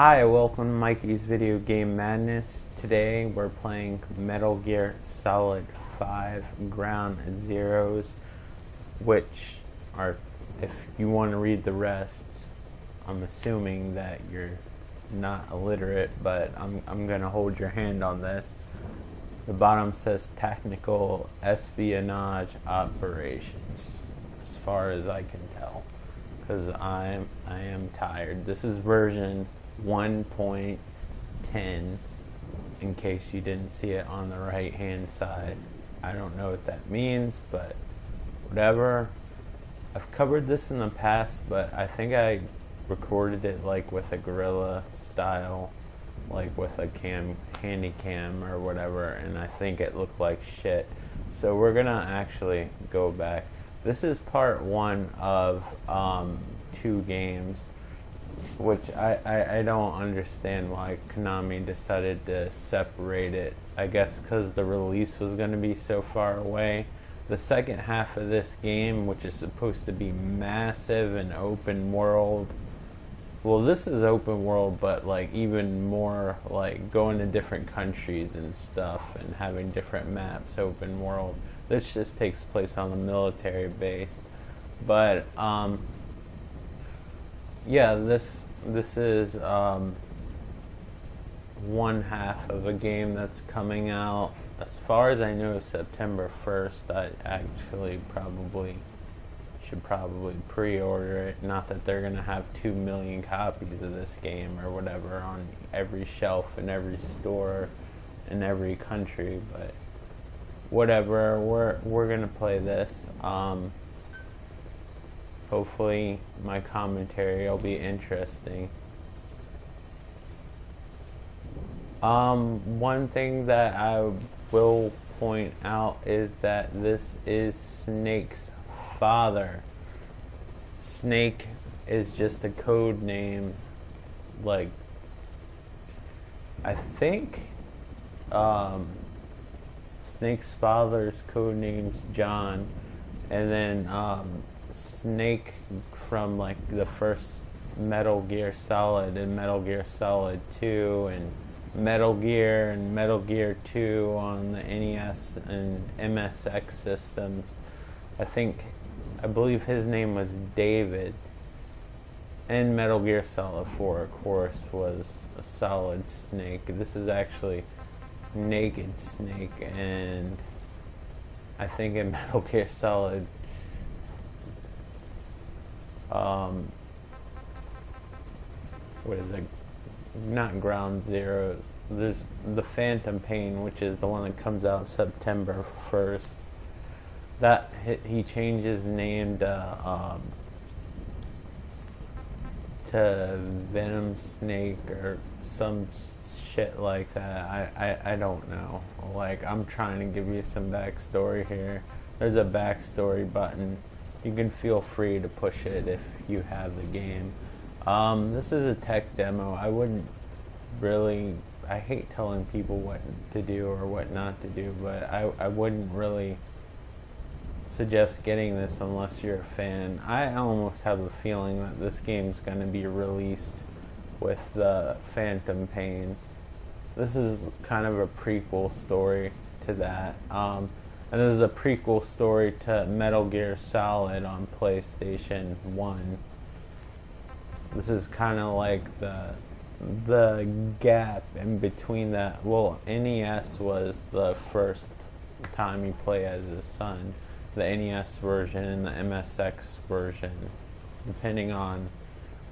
Hi, welcome to Mikey's Video Game Madness. Today we're playing Metal Gear Solid 5 Ground Zeroes, which are, if you want to read the rest, I'm assuming that you're not illiterate, but I'm going to hold your hand on this. The bottom says Technical Espionage Operations, as far as I can tell, because I am tired. This is version 1.10, in case you didn't see it on the right hand side. I don't know what that means, but whatever. I've covered this in the past, but I think I recorded it like with a gorilla style, like with a handy cam or whatever, and I think it looked like shit. So we're gonna actually go back. This is part one of 2 games, which I don't understand why Konami decided to separate it. I guess because the release was going to be so far away. The second half of this game, which is supposed to be massive and open world, well, this is open world, but like even more like going to different countries and stuff and having different maps, open world. This just takes place on the military base, but yeah, this is one half of a game that's coming out, as far as I know, September 1st. I actually should probably pre-order it. Not that they're gonna have 2 million copies of this game or whatever on every shelf in every store in every country, but whatever. We're gonna play this. Hopefully my commentary will be interesting. One thing that I will point out is that this is Snake's father. Snake is just a code name. Like, I think Snake's father's code name's John, and then Snake from like the first Metal Gear Solid and Metal Gear Solid 2 and Metal Gear 2 on the NES and MSX systems. I believe his name was David. And Metal Gear Solid 4, of course, was a Solid Snake. This is actually Naked Snake, and I think in Metal Gear Solid what is it? Not Ground Zeroes. There's the Phantom Pain, which is the one that comes out September 1st. That he changed his name to Venom Snake or some shit like that. I don't know. Like, I'm trying to give you some backstory here. There's a backstory button. You can feel free to push it if you have the game. This is a tech demo. I hate telling people what to do or what not to do, but I wouldn't really suggest getting this unless you're a fan. I almost have a feeling that this game's going to be released with the Phantom Pain. This is kind of a prequel story to that. And this is a prequel story to Metal Gear Solid on PlayStation 1. This is kind of like the gap in between that. Well, NES was the first time you play as his son. The NES version and the MSX version, depending on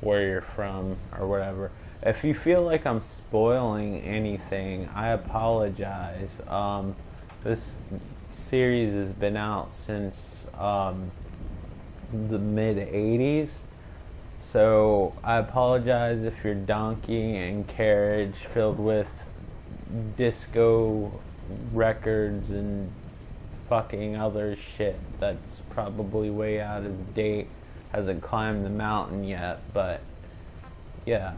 where you're from or whatever. If you feel like I'm spoiling anything, I apologize. This series has been out since the mid-'80s. So I apologize if your donkey and carriage filled with disco records and fucking other shit that's probably way out of date hasn't climbed the mountain yet, but yeah.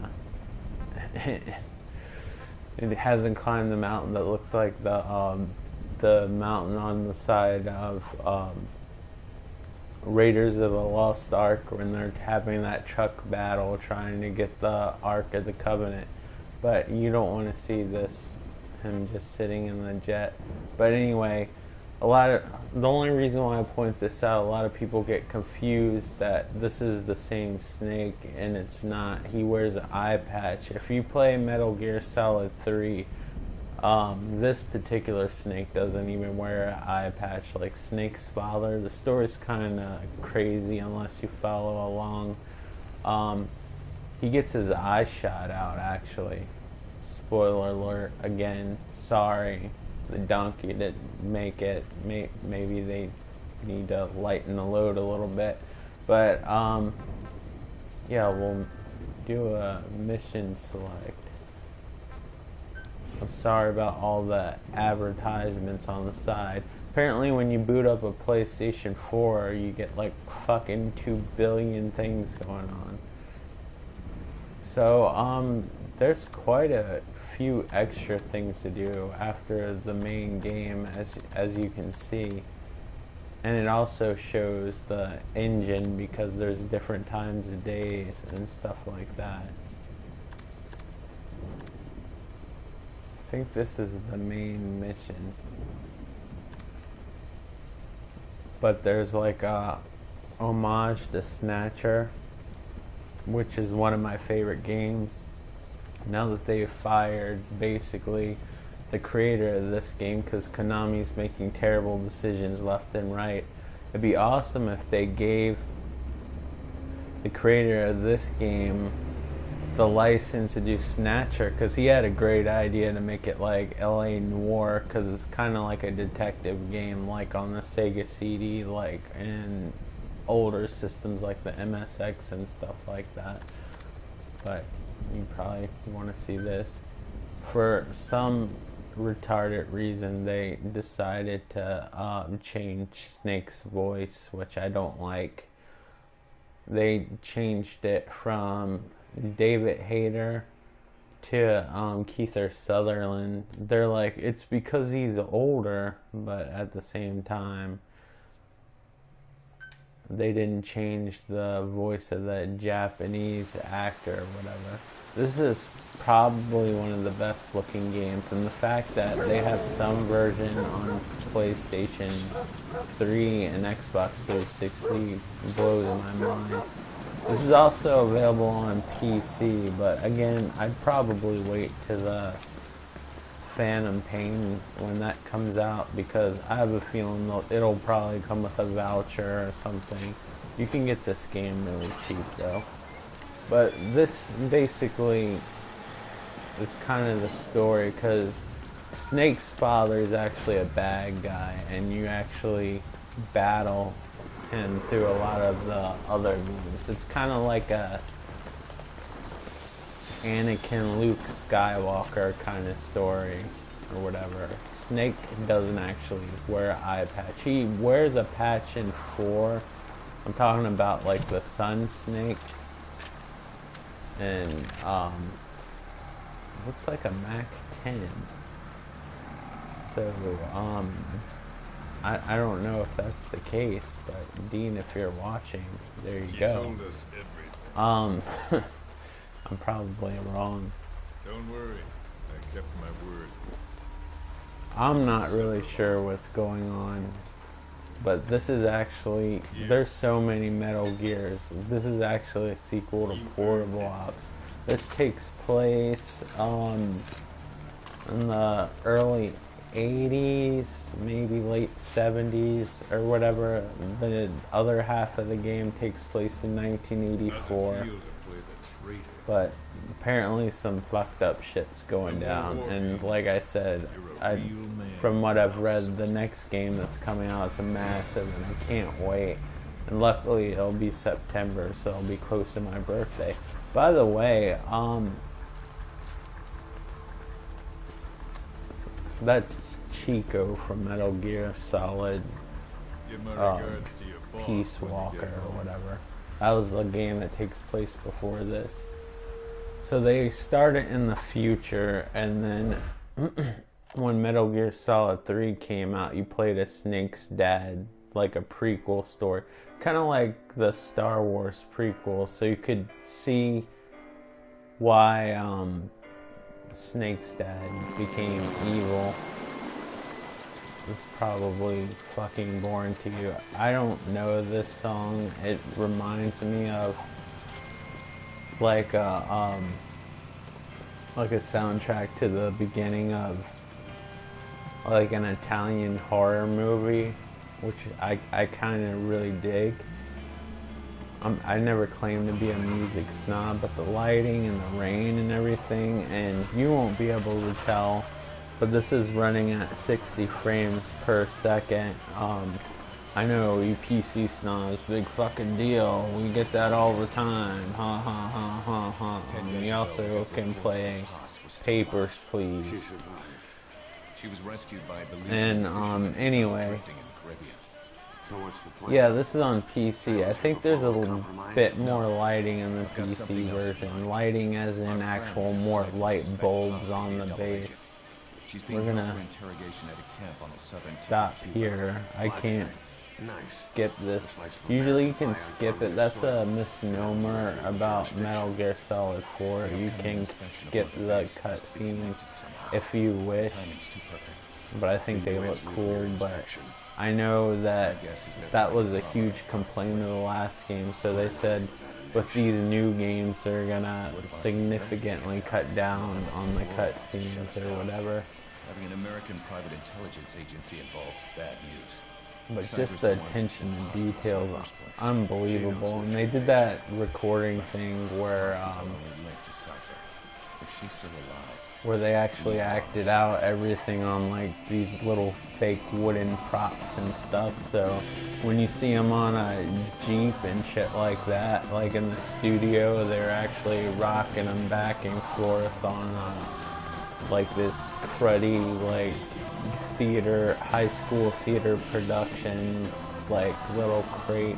It hasn't climbed the mountain that looks like the mountain on the side of Raiders of the Lost Ark when they're having that truck battle trying to get the Ark of the Covenant. But you don't want to see him just sitting in the jet. But anyway, the only reason why I point this out, a lot of people get confused that this is the same Snake, and it's not. He wears an eye patch. If you play Metal Gear Solid 3, this particular Snake doesn't even wear an eye patch like Snake's father. The story's kind of crazy unless you follow along. He gets his eye shot out, actually. Spoiler alert, again, sorry. The donkey didn't make it. Maybe they need to lighten the load a little bit. But, yeah, we'll do a mission select. I'm sorry about all the advertisements on the side. Apparently when you boot up a PlayStation 4, you get like fucking 2 billion things going on. So, there's quite a few extra things to do after the main game, as you can see. And it also shows the engine because there's different times of days and stuff like that. I think this is the main mission. But there's like a homage to Snatcher, which is one of my favorite games. Now that they've fired basically the creator of this game because Konami's making terrible decisions left and right, it'd be awesome if they gave the creator of this game the license to do Snatcher, because he had a great idea to make it like LA Noire, because it's kind of like a detective game like on the Sega CD, like in older systems like the MSX and stuff like that. But you probably want to see this. For some retarded reason, they decided to change Snake's voice, which I don't like. They changed it from David Hayter to Kiefer Sutherland. They're like, it's because he's older, but at the same time, they didn't change the voice of the Japanese actor or whatever. This is probably one of the best looking games, and the fact that they have some version on PlayStation 3 and Xbox 360 blows my mind. This is also available on PC, but again, I'd probably wait to the Phantom Pain when that comes out, because I have a feeling it'll probably come with a voucher or something. You can get this game really cheap though. But this basically is kind of the story, because Snake's father is actually a bad guy, and you actually battle him through a lot of the other games. It's kind of like a Anakin Luke Skywalker kind of story or whatever. Snake doesn't actually wear an eye patch. He wears a patch in 4. I'm talking about like the Sun Snake. And looks like a Mac 10. So I don't know if that's the case, but Dean, if you're watching, there you go. Told us everything. I'm probably wrong. Don't worry, I kept my word. I'm not really sure what's going on, but this is actually, there's so many Metal Gears. This is actually a sequel to Portable Ops. This takes place in the early 80s, maybe late 70s or whatever. The other half of the game takes place in 1984. But apparently some fucked up shit's going down, and like I said, from what I've read, the next game that's coming out is a massive, and I can't wait. And luckily it'll be September, so it'll be close to my birthday. By the way, that's Chico from Metal Gear Solid Peace Walker or whatever. That was the game that takes place before this. So they started in the future, and then when Metal Gear Solid 3 came out, you played as Snake's dad, like a prequel story, kind of like the Star Wars prequel, so you could see why Snake's dad became evil. It's probably fucking boring to you. I don't know this song. It reminds me of like a soundtrack to the beginning of like an Italian horror movie, which I kind of really dig. I never claimed to be a music snob, but the lighting and the rain and everything, and you won't be able to tell, but this is running at 60 frames per second. I know you PC snobs, big fucking deal. We get that all the time. Ha ha ha ha ha. We also can play Papers, Please. She was rescued by and anyway, So what's the plan? yeah, this is on PC. I think there's a little bit more lighting in the PC version. Lighting as in actual more light bulbs on the base. We're gonna stop here. I can't skip this. Usually you can skip it. That's a misnomer about Metal Gear Solid 4. You can skip the cutscenes if you wish, but I think they look cool. But I know that that was a huge complaint of the last game, so they said with these new games they're gonna significantly cut down on the cutscenes or whatever. Having an American private intelligence agency involved is bad news. But just the attention to details, unbelievable. And they did that recording thing where they actually acted out everything on like these little fake wooden props and stuff. So when you see them on a Jeep and shit like that, like in the studio, they're actually rocking them back and forth on like this cruddy like theater, high school theater production, like little crate.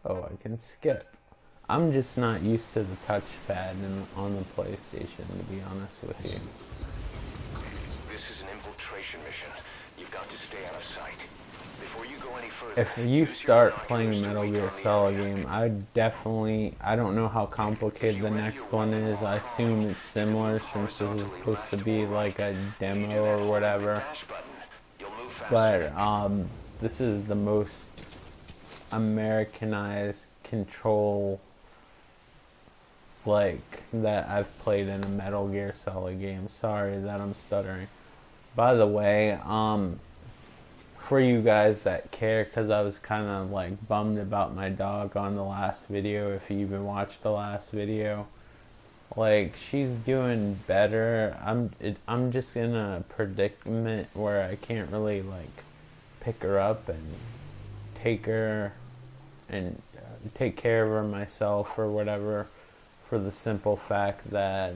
Oh, I can skip. I'm just not used to the touchpad on the PlayStation, to be honest with you. This is an infiltration mission. You've got to stay out of sight. Before you go any further, If you start playing Metal Gear Solid game, I don't know how complicated the next one is. I assume it's similar since this is supposed to be like a demo or whatever. But this is the most Americanized control like that I've played in a Metal Gear Solid game. Sorry that I'm stuttering. By the way, for you guys that care, because I was kind of like bummed about my dog on the last video, if you even watched the last video, like she's doing better. I'm just in a predicament where I can't really like pick her up and take her and take care of her myself or whatever, for the simple fact that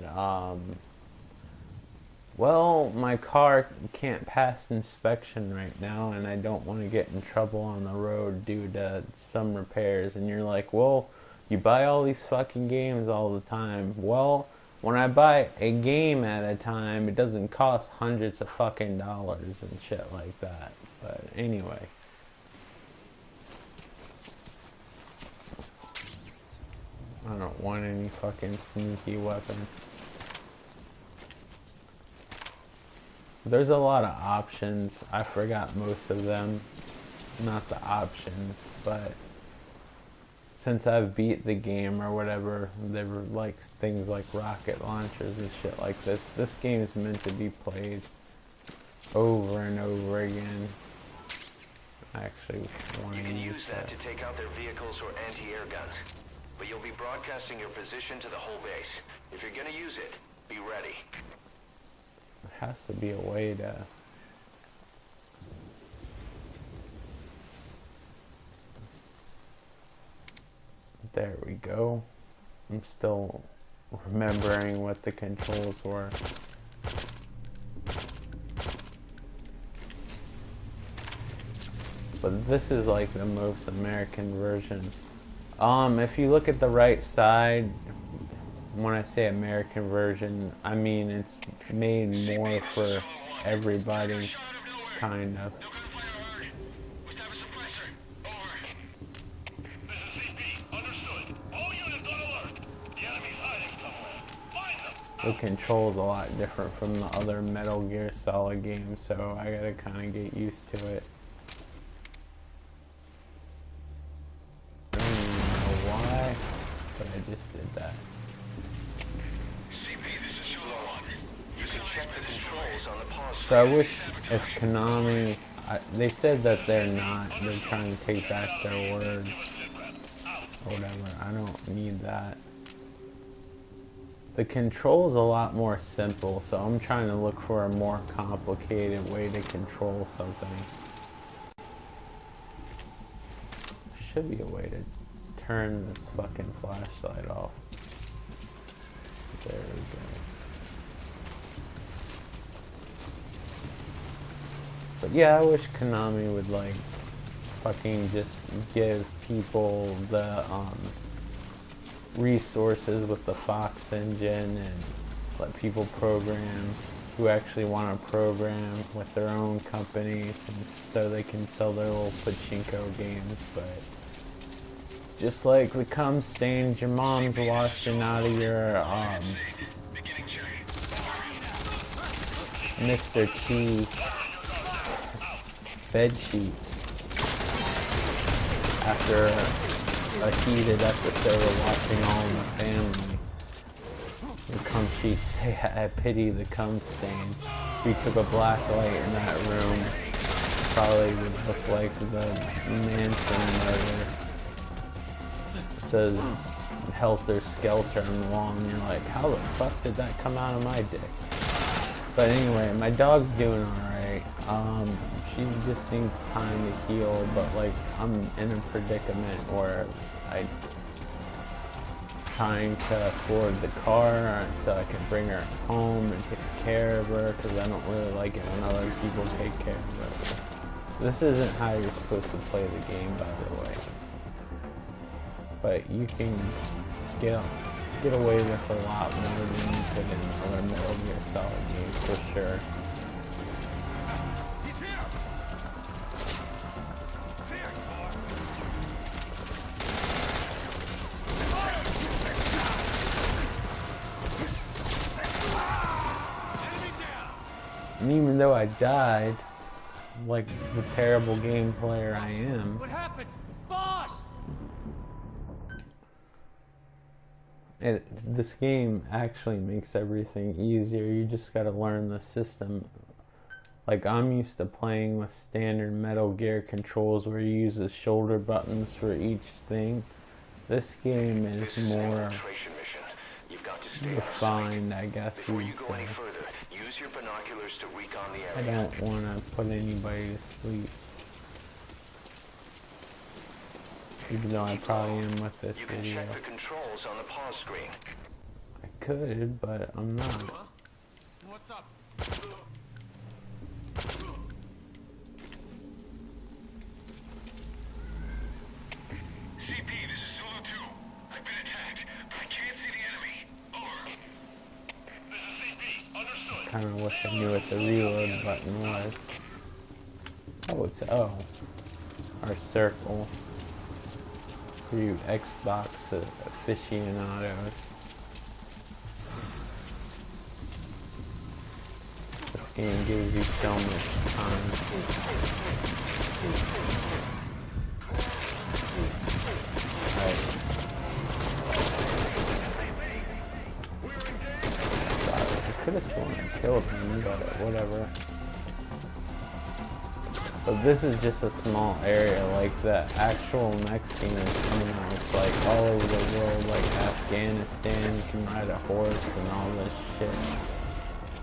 well, my car can't pass inspection right now, and I don't want to get in trouble on the road due to some repairs. And you're like, well, you buy all these fucking games all the time. Well, when I buy a game at a time, it doesn't cost hundreds of fucking dollars and shit like that. But anyway. I don't want any fucking sneaky weapon. There's a lot of options. I forgot most of them. Not the options, but since I've beat the game or whatever, there were like things like rocket launchers and shit like this. This game is meant to be played over and over again. I actually want to use that. to take out their vehicles or anti-air guns. But you'll be broadcasting your position to the whole base. If you're gonna use it, be ready. There has to be a way to... There we go. I'm still remembering what the controls were. But this is like the most American version. If you look at the right side, when I say American version, I mean it's made more for everybody, kind of. The control's a lot different from the other Metal Gear Solid games, so I gotta kind of get used to it. I don't even know why, but I just did that. So I wish if Konami, they said that they're trying to take back their words, or whatever. I don't need that. The control's a lot more simple, so I'm trying to look for a more complicated way to control something. Should be a way to turn this fucking flashlight off. There we go. But yeah, I wish Konami would like fucking just give people the resources with the Fox engine and let people program who actually want to program with their own companies, and so they can sell their little pachinko games. But just like the cum stains your mom's washing out of your Mr. T bed sheets after a heated episode of watching All in the Family. The cum sheets say, I pity the cum stain. We took a black light in that room. Probably would look like the Manson murders. It says Helter Skelter on the wall, and you're like, how the fuck did that come out of my dick? But anyway, my dog's doing alright. She just needs time to heal, but like I'm in a predicament where I'm trying to afford the car so I can bring her home and take care of her, because I don't really like it when other people take care of her. This isn't how you're supposed to play the game, by the way. But you can get away with a lot more than you could in other Metal Gear Solid games, for sure. And even though I died, like the terrible game player I am, What happened? Boss! this game actually makes everything easier. You just gotta learn the system. Like, I'm used to playing with standard Metal Gear controls where you use the shoulder buttons for each thing. This game is more refined, I guess you would say. Use your binoculars to recon the I area. don't want to put anybody to sleep. Even though I probably am with this You can video. check the controls on the pause screen. I could, but I'm not. What's up? CP, this is Zulu 2. I've been attacked, but I can't see the enemy. Over. This is CP. Understood. Kind of wish I knew what the reload button was. Oh, it's O. Or circle. For you Xbox aficionados. This game gives you so much time. Alright. I could have sworn I killed him, but whatever. But this is just a small area. Like, the actual Mexicans coming out, it's like all over the world, like Afghanistan, you can ride a horse and all this shit.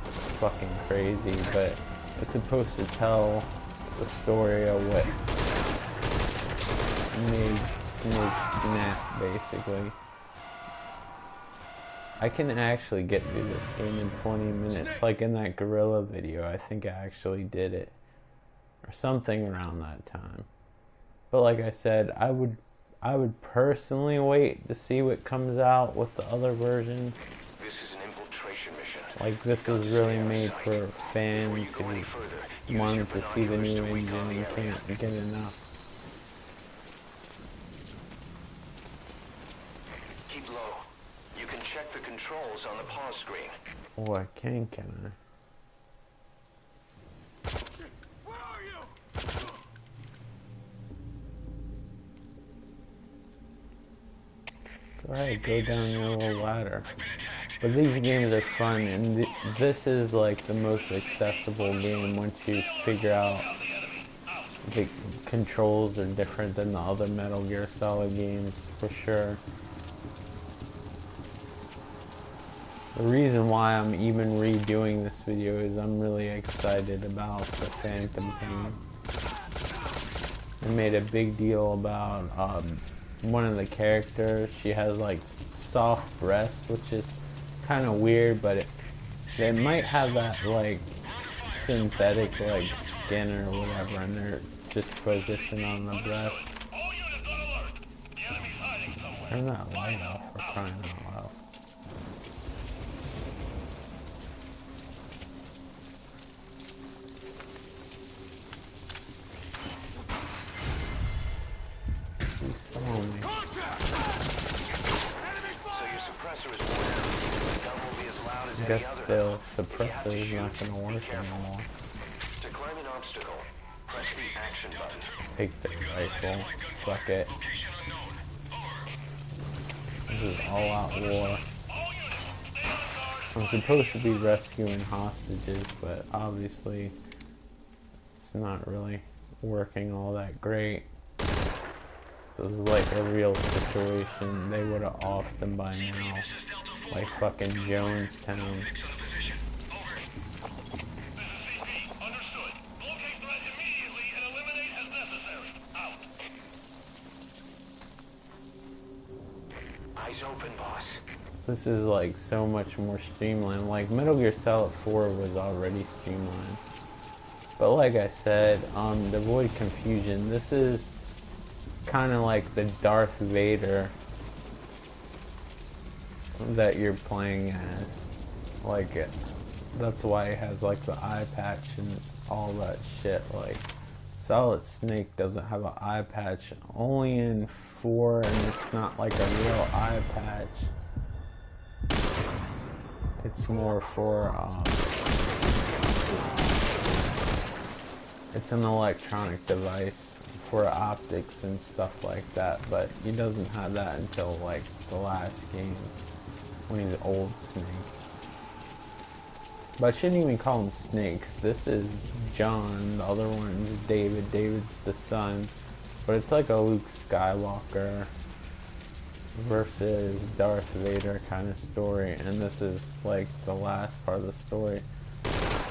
It's fucking crazy, but it's supposed to tell the story of what made Snake snap, basically. I can actually get through this game in 20 minutes, like in that gorilla video. I think I actually did it. Or something around that time. But like I said, I would personally wait to see what comes out with the other versions. This is an infiltration mission. Like, this was really made for fans who wanted to see the new engine and can't get enough. Keep low. You can check the controls on the pause screen. Oh, I can I? Where are you? Go ahead, go down your little ladder. But these games are fun, and this is like the most accessible game once you figure out the controls are different than the other Metal Gear Solid games, for sure. The reason why I'm even redoing this video is I'm really excited about the Phantom Pain. I made a big deal about one of the characters. She has like soft breasts, which is kind of weird, but they might have that like synthetic like skin or whatever, and they're just focusing on the breast. Turn that light off for crying out loud. You saw me. I guess the suppressor is not going to work anymore. To climb an obstacle, press the action button. Take the rifle. Fuck it. This is all out war. I'm supposed to be rescuing hostages, but obviously it's not really working all that great. If it was like a real situation, they would have offed them by now. Like fucking Jonestown. Eyes open, boss. This is like so much more streamlined. Like Metal Gear Solid 4 was already streamlined. But like I said, to avoid confusion, this is kind of like the Darth Vader that you're playing as. Like, that's why it has like the eye patch and all that shit. Like, Solid Snake doesn't have an eye patch, only in 4, and it's not like a real eye patch. It's more for it's an electronic device for optics and stuff like that, but he doesn't have that until like the last game when he's old Snake. But I shouldn't even call him Snakes. This is John, the other one's David. David's the son, but it's like a Luke Skywalker versus Darth Vader kind of story, and this is like the last part of the story.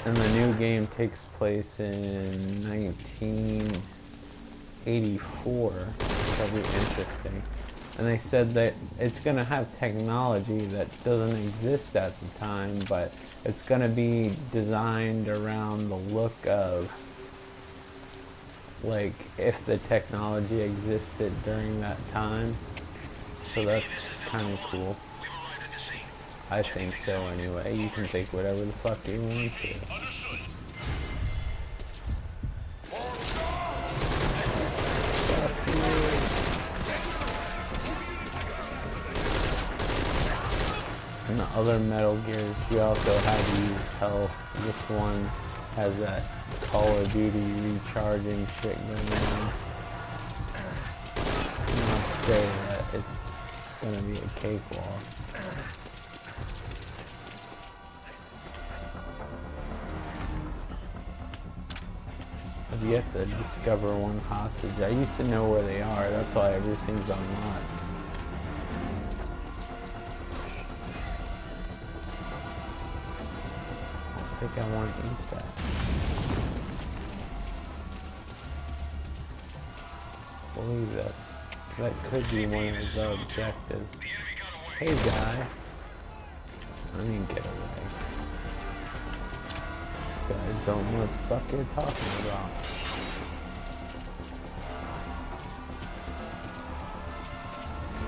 And the new game takes place in 1984. That'll be interesting. And they said that it's going to have technology that doesn't exist at the time, but it's going to be designed around the look of, like, if the technology existed during that time. So that's kind of cool. I think so anyway. You can think whatever the fuck you want to. In the other Metal Gears, you also have to use health. This one has that Call of Duty recharging shit going on. I'm not saying that it's gonna be a cakewalk. I've yet to discover one hostage. I used to know where they are, that's why everything's unlocked. I think I want to eat that. I believe that could be one of the objectives. Hey guy. I mean, get away. You guys don't know what the fuck you're talking about.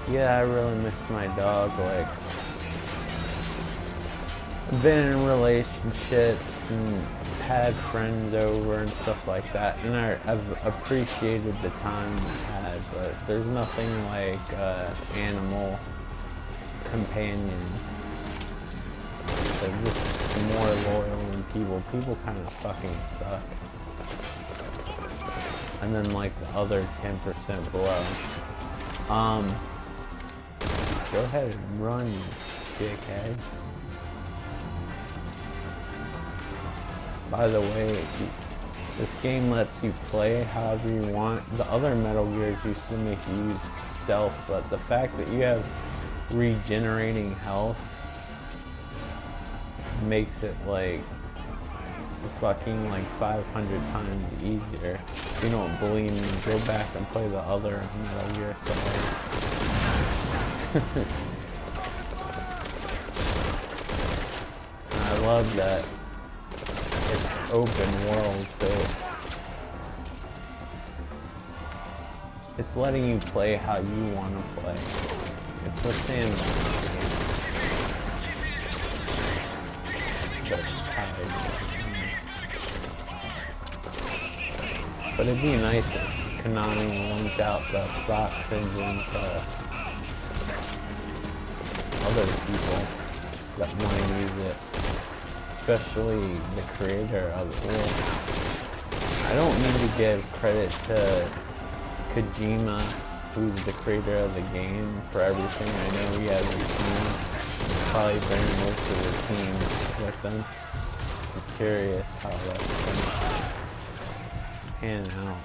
Yeah, I really miss my dog. Like, I've been in relationships and had friends over and stuff like that, and I've appreciated the time I had, but there's nothing like animal companion. They're just more loyal than people. People kind of fucking suck. And then like the other 10% below. Go ahead and run, you dickheads. By the way, this game lets you play however you want. The other Metal Gears used to make you use stealth, but the fact that you have regenerating health makes it like fucking like 500 times easier. If you don't believe me, go back and play the other Metal Gear Solid. I love that it's open world, so it's letting you play how you want to play. It's a sandbox game. But it'd be nice if Konami linked out the Fox engine to other people that want to use it, especially the creator of it. Well, I don't need to give credit to Kojima, who's the creator of the game, for everything. I know he has a team. Probably bring most of the team with them. I'm curious how that's going to pan out.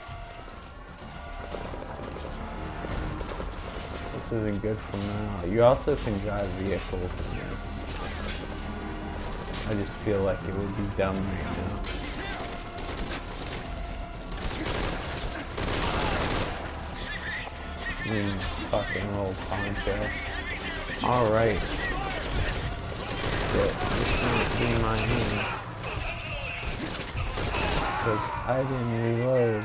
This isn't good for now. You also can drive vehicles in this. I just feel like it would be dumb right now. Fucking old poncho. Alright. Shit, this might be my hand. Because I didn't reload.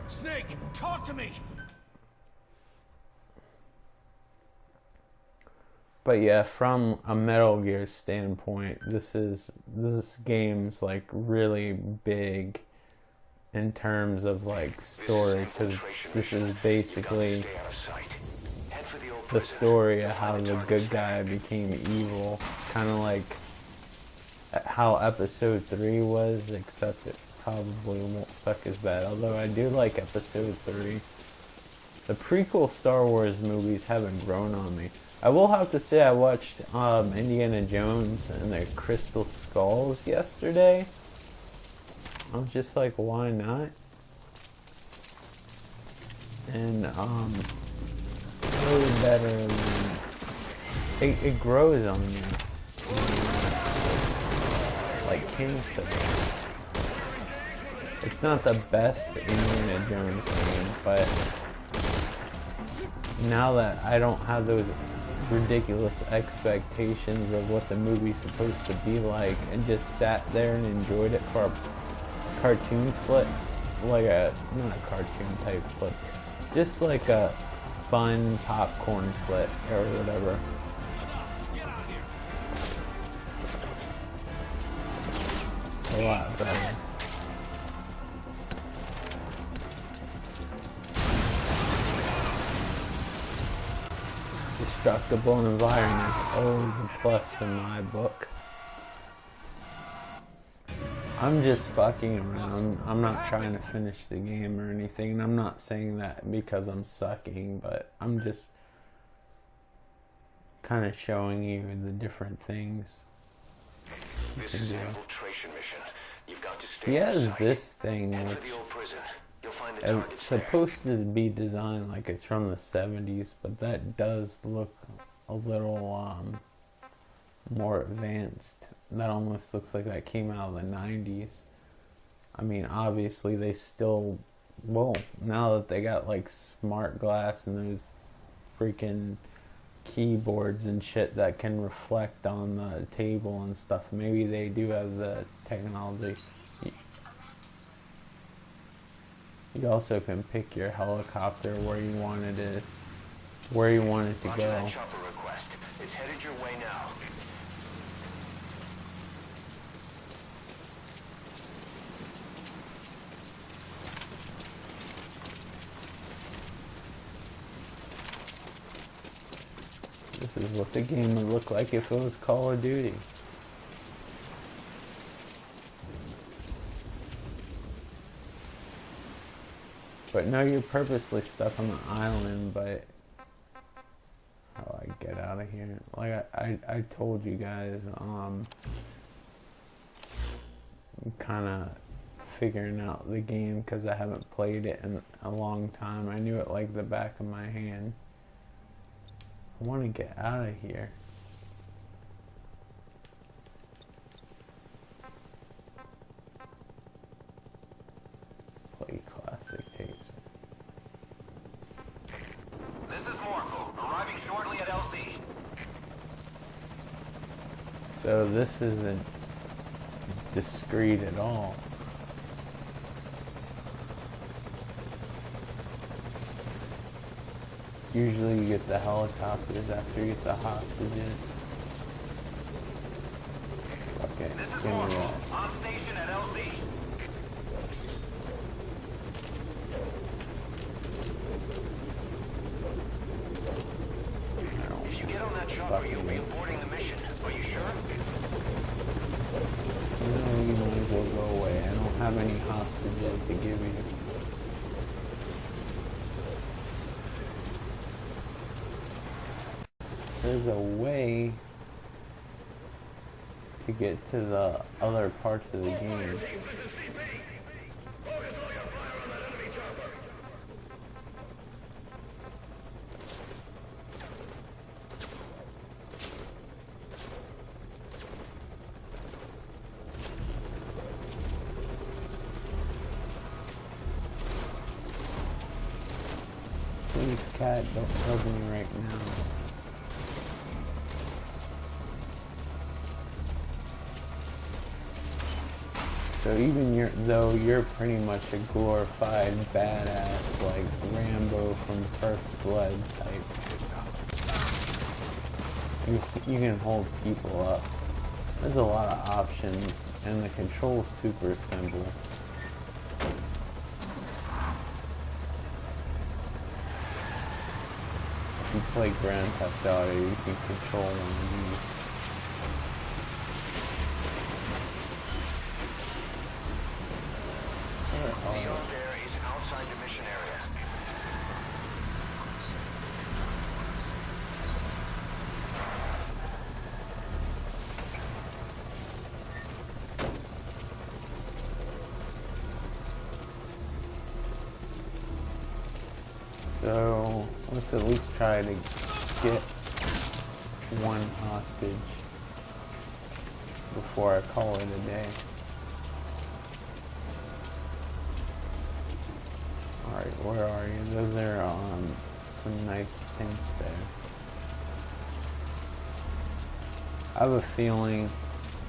Snake, talk to me! But yeah, from a Metal Gear standpoint, this game's like really big in terms of like story, because this is basically the story of how the good guy became evil, kind of like how episode 3 was, except it probably won't suck as bad, although I do like episode 3. The prequel Star Wars movies haven't grown on me. I will have to say I watched Indiana Jones and the Crystal Skulls yesterday. I was just like, why not? And way better than it grows on you. Like King said. It's not the best Indiana Jones game, but now that I don't have those ridiculous expectations of what the movie's supposed to be like, and just sat there and enjoyed it for a cartoon flick, like a, not a cartoon type flick, just like a fun popcorn flick or whatever. It's a lot better. Destructible environments, always a plus in my book. I'm just fucking around. I'm not trying to finish the game or anything, and I'm not saying that because I'm sucking, but I'm just kind of showing you the different things you This can is do. an infiltration mission. You've got to stay He on has site. this thing Head for which the old prison. You'll find the targets it's there. supposed to be designed like it's from the 70s, but that does look a little more advanced. That almost looks like that came out of the 90s. I mean, obviously they still, well, now that they got like smart glass and those freaking keyboards and shit that can reflect on the table and stuff, maybe they do have the technology. You also can pick your helicopter where you want it is, where you want it to Roger go. that chopper request. It's headed your way now. This is what the game would look like if it was Call of Duty. But no, you're purposely stuck on the island, but how do I get out of here? Like I told you guys, I'm kind of figuring out the game because I haven't played it in a long time. I knew it like the back of my hand. I want to get out of here. Play classic tapes. This is Morpho, arriving shortly at LZ. So this isn't discreet at all. Usually you get the helicopters after you get the hostages. Okay, This is give me Morpho, that. on station at LZ. If you get on that chopper, you'll be aborting the mission. Are you sure? No, you might as well go away. I don't have any hostages to give you. There's a way to get to the other parts of the game. Please, cat, don't hug me right now. So even though you're pretty much a glorified badass, like Rambo from First Blood type, you can hold people up. There's a lot of options, and the control's super simple. If you play Grand Theft Auto, you can control one of these. The armed area is outside the mission area. So let's at least try to get one hostage before I call it a day. Alright, where are you? Those are some nice tanks there. I have a feeling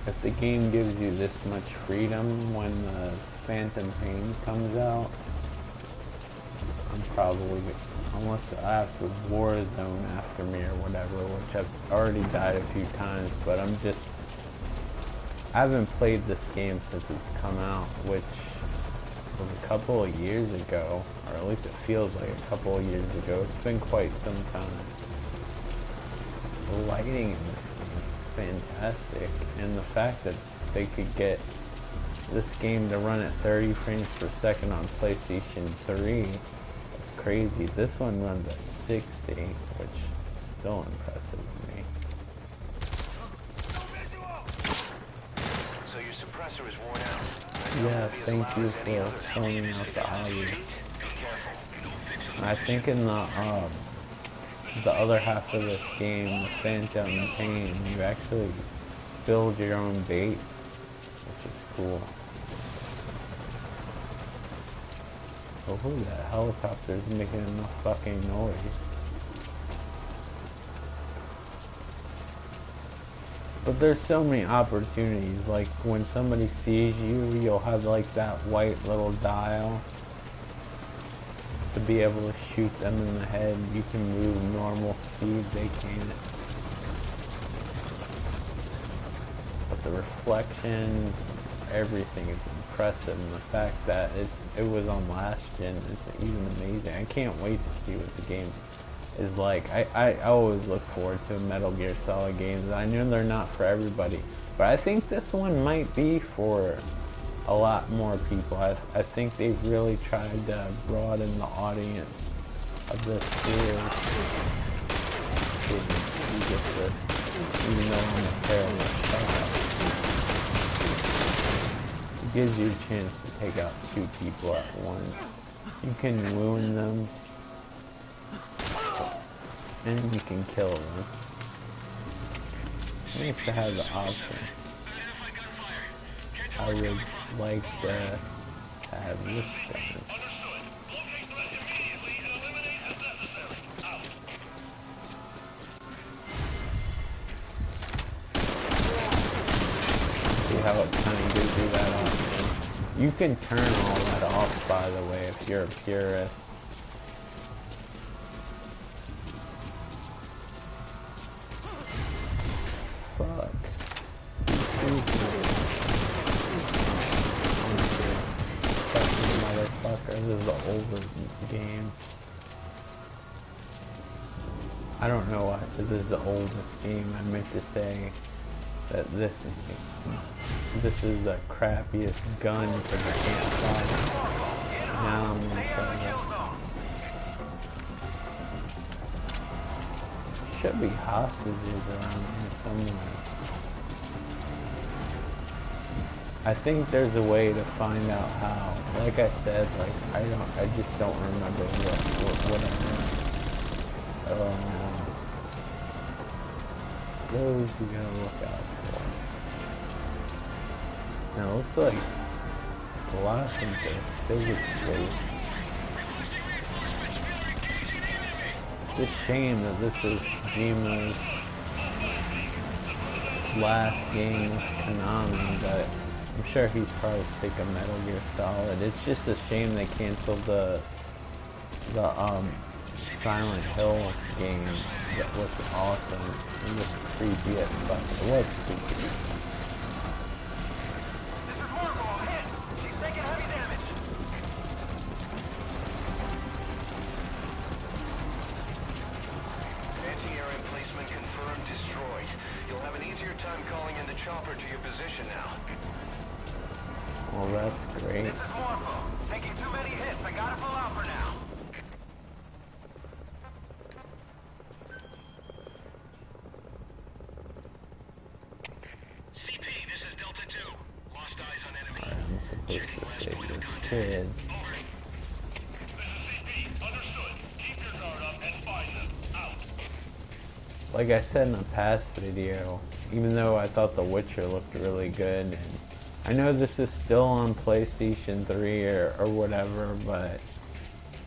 if the game gives you this much freedom when the Phantom Pain comes out, I'm probably, unless I have to Warzone after me or whatever, which I've already died a few times, but I haven't played this game since it's come out, which was a couple of years ago, or at least it feels like a couple of years ago. It's been quite some time. The lighting in this game is fantastic, and the fact that they could get this game to run at 30 frames per second on PlayStation 3 is crazy. This one runs at 60, which is still impressive to me. So your suppressor is worn out. Yeah, thank you for pointing out the obvious. And I think in the other half of this game, the Phantom Pain, you actually build your own base, which is cool. So who that helicopter is making enough fucking noise? But there's so many opportunities, like when somebody sees you, you'll have like that white little dial to be able to shoot them in the head. You can move normal speed, they can't. But the reflection, everything is impressive, and the fact that it was on last gen is even amazing. I can't wait to see what the game is like. I always look forward to Metal Gear Solid games. I know they're not for everybody, but I think this one might be for a lot more people. I think they've really tried to broaden the audience of this series. Let's see if we get this, even though I'm a terrible shot. It gives you a chance to take out 2 people at once. You can wound them, and you can kill them. It's nice to have the option. I would like to have this gun. See how it kind of gives you that option. You can turn all that off, by the way, if you're a purist. Fuck. Motherfucker, this is the older game. I don't know why I said this is the oldest game. I meant to say that this is the crappiest gun for the campfire. Now I'm gonna try that. Should be hostages around here somewhere. I think there's a way to find out how. Like I said, like I just don't remember what I meant. Those we gotta look out for. Now it looks like a lot of things are physics based. It's a shame that this is Kojima's last game with Konami, but I'm sure he's probably sick of Metal Gear Solid. It's just a shame they canceled the Silent Hill game that was awesome. It was creepy as fuck. It was creepy. This is Marvel. Hit. She's taking heavy damage. Anti-air emplacement confirmed destroyed. You'll have an easier time calling in the chopper to your position now. Well, that's great. This is Marvel. Taking too many hits. I gotta pull out for now. CP, this is Delta 2. Lost eyes on enemy. I'm supposed to save this kid. Over. This is CP. Understood. Keep your guard up and find them. Out. Like I said in a past video, even though I thought The Witcher looked really good, and I know this is still on PlayStation 3 or whatever, but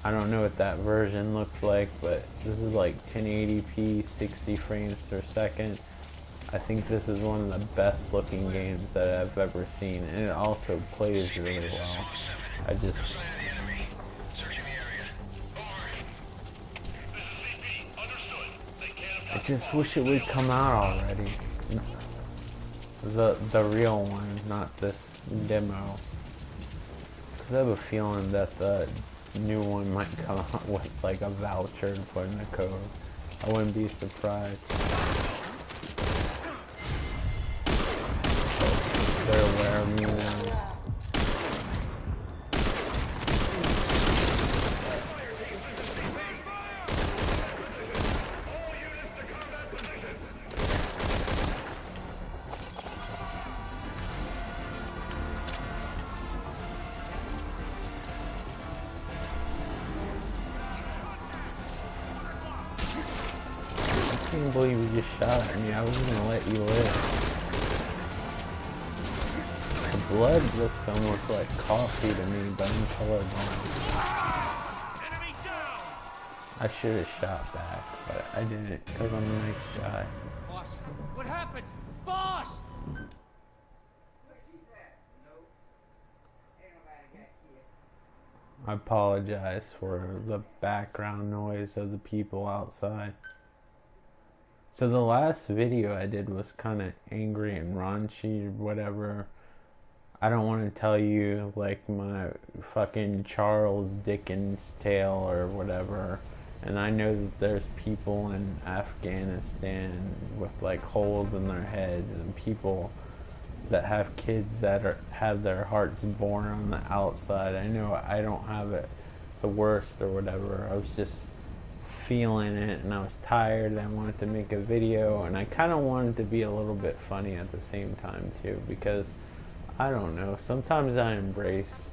I don't know what that version looks like, but this is like 1080p, 60 frames per second. I think this is one of the best looking games that I've ever seen, and it also plays really well. I just... I just wish it would come out already. The real one, not this demo. Because I have a feeling that the new one might come out with like a voucher to put in the code. I wouldn't be surprised. They're aware of me now. I can't believe you just shot at me. I was gonna let you live. The blood looks almost like coffee to me, but I'm colorblind. I should have shot back, but I didn't because I'm a nice guy. Boss, what happened? Boss! I apologize for the background noise of the people outside. So the last video I did was kind of angry and raunchy or whatever. I don't want to tell you like my fucking Charles Dickens tale or whatever. And I know that there's people in Afghanistan with like holes in their heads, and people that have kids that have their hearts born on the outside. I know I don't have it the worst or whatever. I was just feeling it, and I was tired, and I wanted to make a video, and I kind of wanted to be a little bit funny at the same time too, because I don't know, sometimes I embrace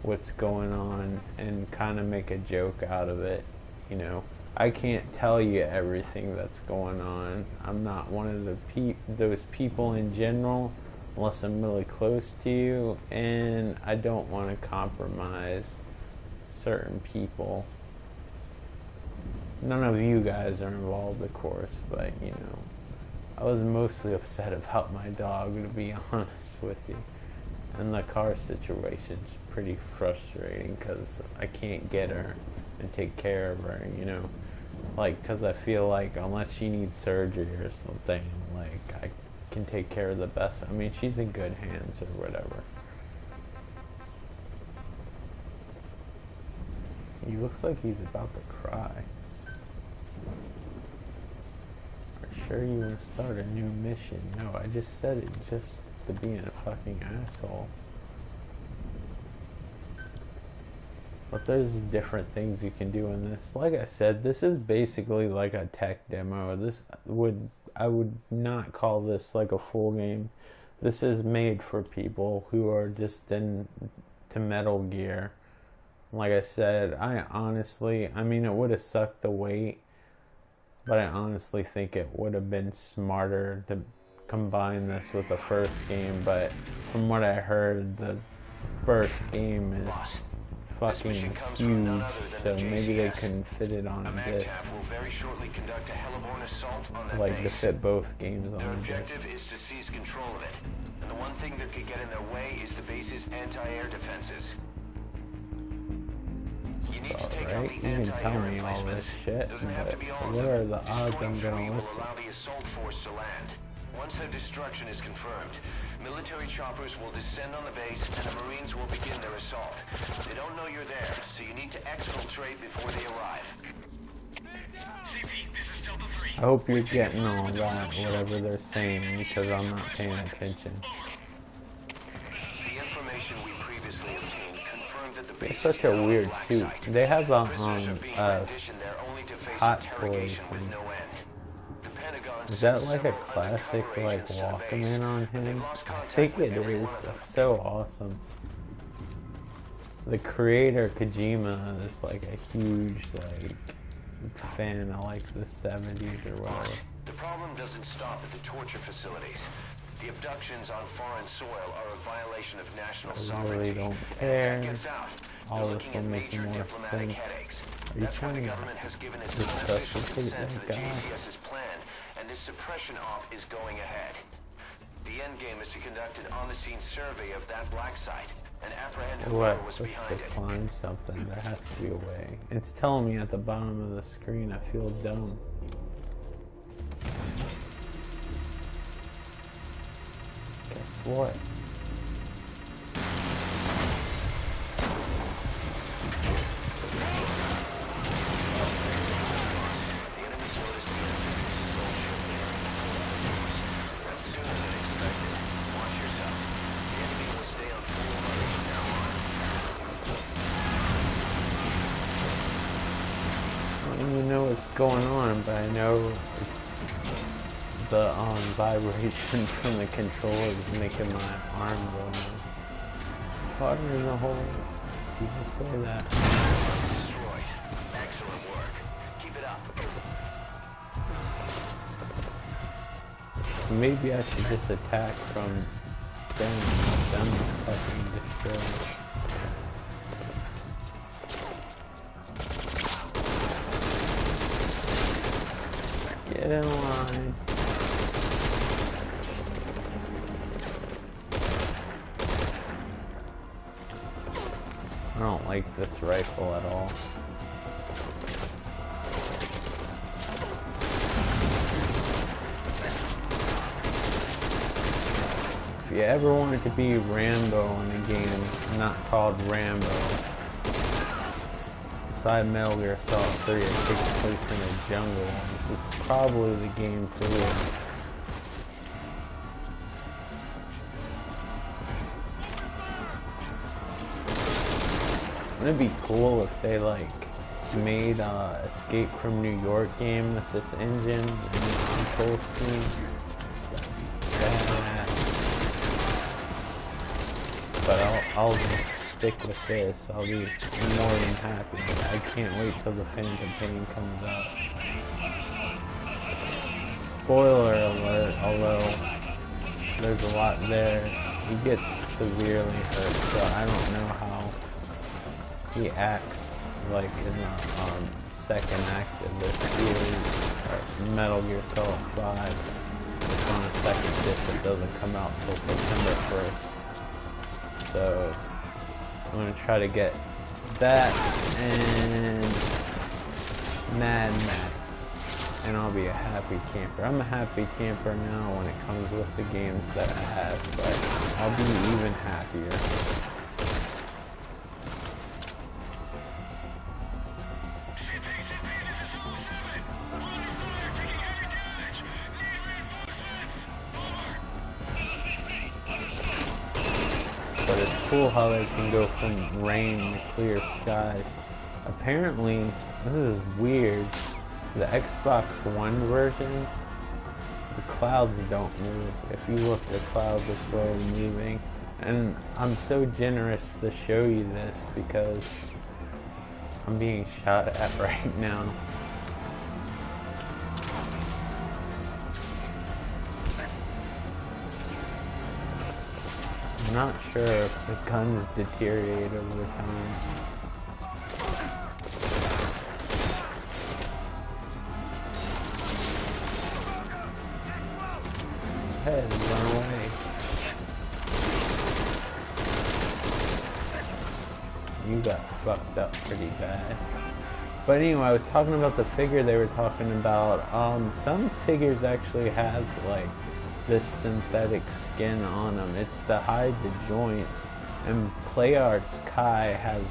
what's going on and kind of make a joke out of it. You know, I can't tell you everything that's going on. I'm not one of those people in general, unless I'm really close to you, and I don't want to compromise certain people. None of you guys are involved, of course, but you know, I was mostly upset about my dog, to be honest with you. And the car situation's pretty frustrating because I can't get her and take care of her, you know. Like, because I feel like unless she needs surgery or something, like, I can take care of the best. I mean, she's in good hands or whatever. He looks like he's about to cry. Are you sure you want to start a new mission? No, I just said it just to be a fucking asshole. But there's different things you can do in this. Like I said, this is basically like a tech demo. I would not call this like a full game. This is made for people who are just into Metal Gear. Like I said, I mean, it would have sucked the wait, but I honestly think it would have been smarter to combine this with the first game. But from what I heard, the first game is fucking huge, so maybe they couldn't fit it on a disc. Like to fit both games on a disc. Their objective is to seize control of it, and the one thing that could get in their way is the base's anti-air defenses. You need to take out Alright, the you can tell anti-air me all this emplacements. shit, Doesn't have to but be all of what them. are the odds I'm Destroying gonna three will listen? allow the assault force to land. Once their destruction is confirmed, military choppers will descend on the base and the Marines will begin their assault. They don't know you're there, so you need to exfiltrate before they arrive. CP, this is Delta 3. I hope you're getting all that, whatever they're saying, because I'm not paying attention. The information we previously obtained confirmed that the base It's such a is weird black suit. site. They have a Prisoners are being renditioned there only to face Hot Toys interrogation with thing. no end. The Pentagon Is that sent like a several classic undercover like agents to the base, Walkman on but they've him? lost I contact think with it every is. one of them. That's so awesome. The creator Kojima is like a huge like fan of like the 70s or whatever. The problem doesn't stop at the torture facilities. The abductions on foreign soil are a violation of national I sovereignty. really don't And if care. that gets out, All they're this looking will at make major more diplomatic sense. headaches. Are you That's why the trying to government has given its unofficial resuscitate consent to that the guy? JCS's plan, and this suppression op is going ahead. The end game is to conduct an on-the-scene survey of that black site and apprehend What? whoever was What's behind to it. climb something? There has to be a way. It's telling me at the bottom of the screen. I feel dumb. Guess what? The enemy's noticed the enemy's assault ship near. That's sooner than expected. Watch yourself. The enemy will stay on full alert from now on. I don't even know what's going on, but I know the vibration from the controller is making my arm go numb. Fire in the hole. People say that. Destroyed. Excellent work. Keep it up. Maybe I should just attack from them fucking destroy. Get in line. I don't like this rifle at all. If you ever wanted to be Rambo in a game not called Rambo, beside Metal Gear Solid 3, it takes place in a jungle. This is probably the game for you. It'd be cool if they like made Escape from New York game with this engine and this control scheme. That'd be badass. But I'll just stick with this. I'll be more than happy. I can't wait till the Phantom Pain comes out. Spoiler alert, although there's a lot there. He gets severely hurt, so I don't know how he acts like in the second act of this series, Metal Gear Solid 5. On the second disc, it doesn't come out until September 1st. So I'm gonna try to get that and Mad Max, and I'll be a happy camper. I'm a happy camper now when it comes with the games that I have, but I'll be even happier. But it's cool how they can go from rain to clear skies. Apparently, this is weird, the Xbox One version, the clouds don't move. If you look, the clouds are slowly moving. And I'm so generous to show you this because I'm being shot at right now. I'm not sure if the guns deteriorate over time. Hey, run away. You got fucked up pretty bad. But anyway, I was talking about the figure they were talking about. Some figures actually have like this synthetic skin on them. It's to hide the joints. And PlayArt's Kai has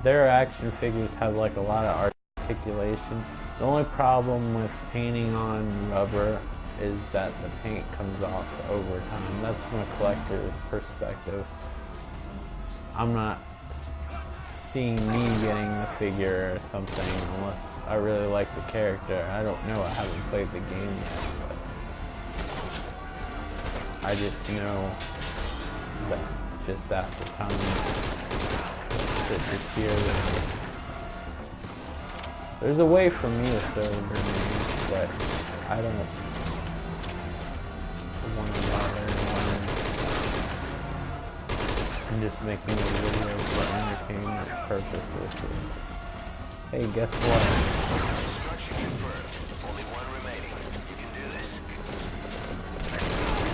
their action figures have like a lot of articulation. The only problem with painting on rubber is that the paint comes off over time. That's from a collector's perspective. I'm not seeing me getting the figure or something unless I really like the character. I don't know, I haven't played the game yet, but I just know that just after time it deteriorates. There's a way for me to throw grenades, but I don't want to bother anyone. I'm just making a video for entertainment purposes. Hey, guess what? Construction confirmed. Only one remaining. You can do this.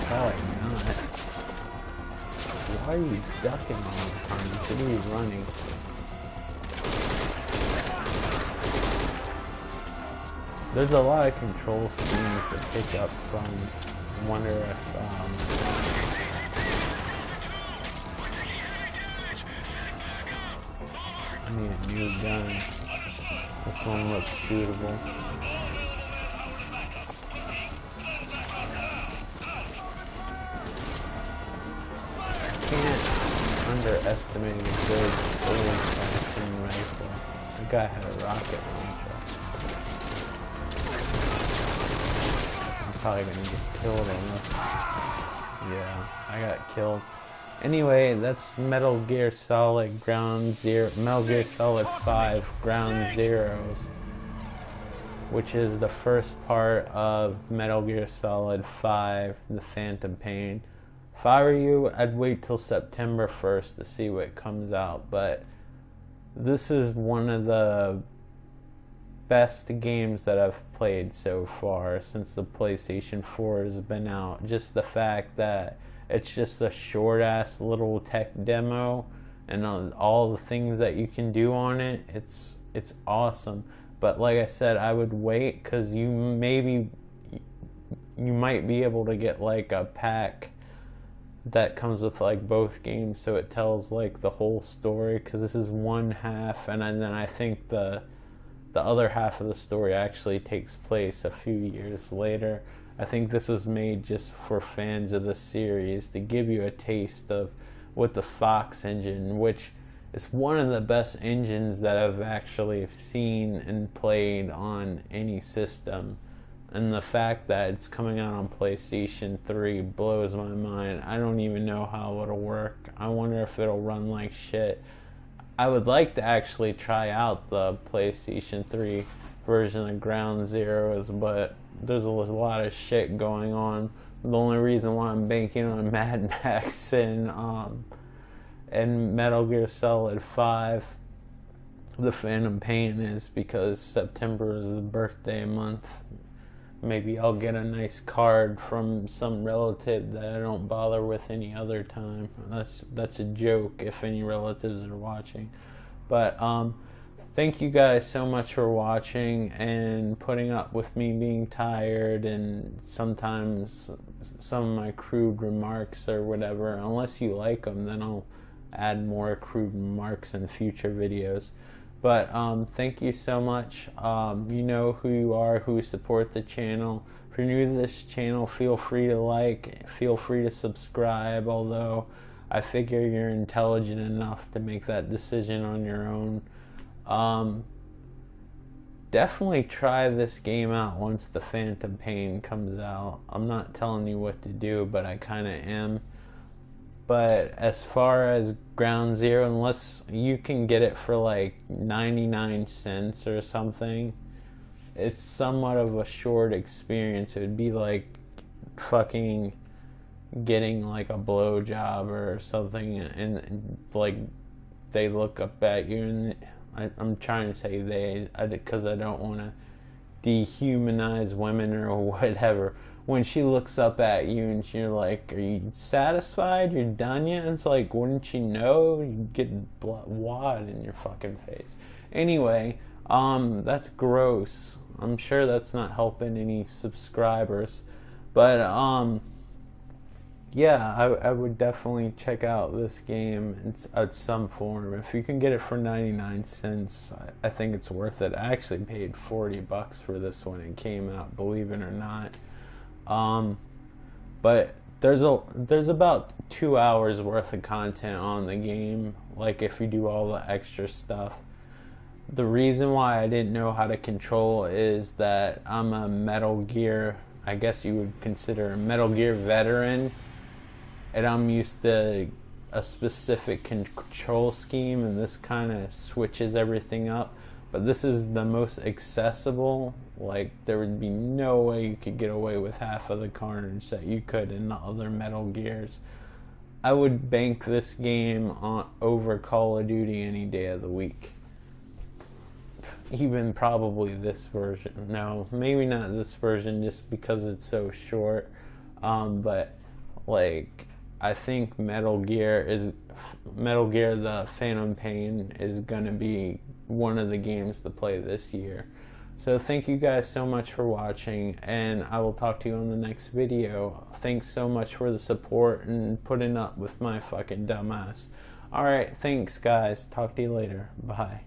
Probably not. Why are you ducking all the time? You should be running. There's a lot of control schemes to pick up from. I wonder if I need a new gun. This one looks suitable. Can't underestimate a good old-fashioned rifle. The guy had a rocket launcher. I'm probably gonna get killed unless... Yeah, I got killed. Anyway, that's Metal Gear Solid Metal Gear Solid 5 Ground Zeroes, which is the first part of Metal Gear Solid 5, The Phantom Pain. If I were you, I'd wait till September 1st to see what comes out, but this is one of the best games that I've played so far since the PlayStation 4 has been out. Just the fact that it's just a short-ass little tech demo, and all the things that you can do on it. It's awesome. But like I said, I would wait, because you might be able to get like a pack that comes with like both games, so it tells like the whole story, because this is one half, and then I think the other half of the story actually takes place a few years later. I think this was made just for fans of the series, to give you a taste of what the Fox engine, which is one of the best engines that I've actually seen and played on any system. And the fact that it's coming out on PlayStation 3 blows my mind. I don't even know how it'll work. I wonder if it'll run like shit. I would like to actually try out the PlayStation 3 version of Ground Zeroes, but there's a lot of shit going on. The only reason why I'm banking on Mad Max and Metal Gear Solid 5, The Phantom Pain, is because September is the birthday month. Maybe I'll get a nice card from some relative that I don't bother with any other time. That's a joke if any relatives are watching. But thank you guys so much for watching and putting up with me being tired and sometimes some of my crude remarks or whatever. Unless you like them, then I'll add more crude remarks in future videos. But thank you so much. You know who you are, who support the channel. If you're new to this channel, feel free to like, feel free to subscribe, although I figure you're intelligent enough to make that decision on your own. Definitely try this game out once The Phantom Pain comes out. I'm not telling you what to do, but I kind of am. But as far as Ground Zero, unless you can get it for like 99 cents or something, it's somewhat of a short experience. It would be like fucking getting like a blowjob or something, and like they look up at you, and I'm trying to say they, because I don't want to dehumanize women or whatever. When she looks up at you and you're like, are you satisfied? You're done yet? It's like, wouldn't you know? You get wad in your fucking face. Anyway, that's gross. I'm sure that's not helping any subscribers. But, yeah, I would definitely check out this game at some form. If you can get it for 99 cents, I think it's worth it. I actually paid $40 for this when it came out, believe it or not. But there's about 2 hours worth of content on the game, like if you do all the extra stuff. The reason why I didn't know how to control is that I'm a Metal Gear, I guess you would consider a Metal Gear veteran, and I'm used to a specific control scheme, and this kind of switches everything up. But this is the most accessible. Like, there would be no way you could get away with half of the carnage that you could in the other Metal Gears. I would bank this game over Call of Duty any day of the week. Even probably this version. No, maybe not this version just because it's so short. But, like, I think Metal Gear The Phantom Pain is going to be one of the games to play this year. So thank you guys so much for watching, and I will talk to you on the next video. Thanks so much for the support and putting up with my fucking dumbass. Alright, thanks guys. Talk to you later. Bye.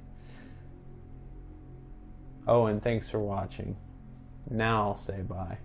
Oh, and thanks for watching. Now I'll say bye.